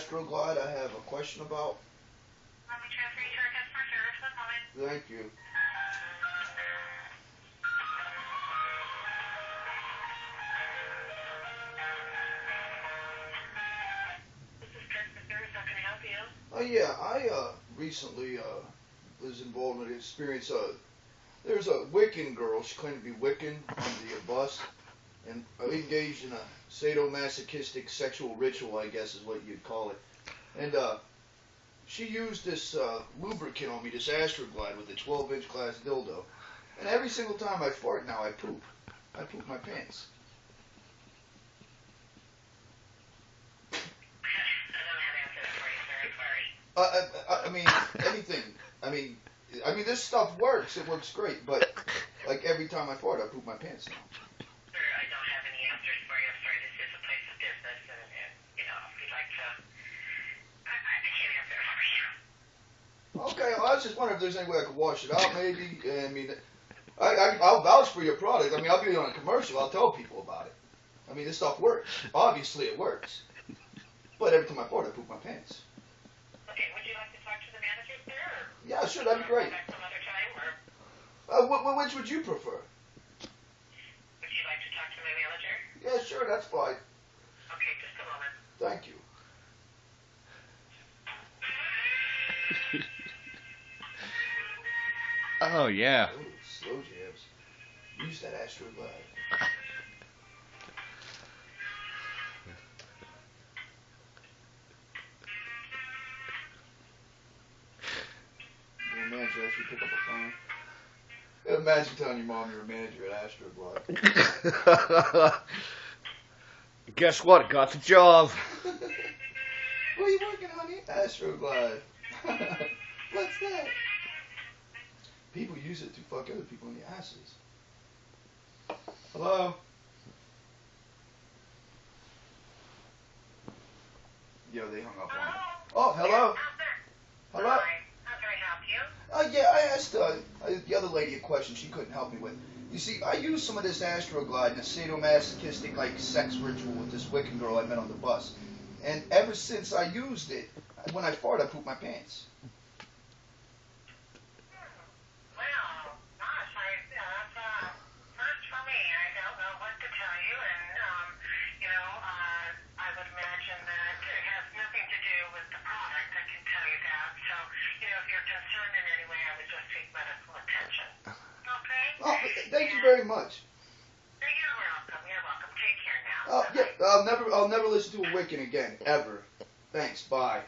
Astroglide I have a question about. Let me transfer you to our customer service. One moment. Thank you. This is customer service. How can I help you? Oh yeah, I recently was involved in an experience. There's a Wiccan girl. She claimed to be Wiccan on the bus, and engaged in a sadomasochistic sexual ritual, I guess is what you'd call it. And she used this lubricant on me, this Astroglide with a 12-inch glass dildo. And every single time I fart now, I poop. I poop my pants. I don't have answers for you, sir. I'm sorry. I mean, anything. I mean, this stuff works. It works great. But like every time I fart, I poop my pants now. Sir, I don't have any answers for you. I'm sorry. This is a place of business, and you know, if you'd like to, I can't answer it for you. Okay, well, I was just wondering if there's any way I could wash it out, maybe. I mean, I'll vouch for your product. I mean, I'll be on a commercial. I'll tell people about it. I mean, this stuff works. Obviously, it works. But every time I fart, I poop my pants. Okay, would you like to talk to the manager, sir? Or Yeah, sure, that'd be great. back some other time, or Which would you prefer? would you like to talk to my manager? Yeah, sure, that's fine. Okay, just a moment. Thank you. Oh, yeah. Ooh, slow jabs. Use that Astroglide. Your manager actually pick up a phone. Imagine telling your mom you're a manager at Astroglide. Guess what? Got the job. What are you working on here? Astroglide. What's that? People use it to fuck other people in the asses. Hello? Yo, they hung up on me. Oh, hello? Hello? Hi, how can I help you? Yeah, I asked the other lady a question she couldn't help me with. You see, I used some of this Astroglide in a sadomasochistic, like, sex ritual with this Wiccan girl I met on the bus. And ever since I used it, when I fart, I poop my pants. Well, gosh, that's first for me. I don't know what to tell you, and I would imagine that it has nothing to do with the product. I can tell you that. So, if you're concerned in any way, I would just seek medical attention. Okay? Oh, thank you very much. You're welcome. You're welcome. Take care now. Yeah, I'll never listen to a Wiccan again, ever. Thanks, bye.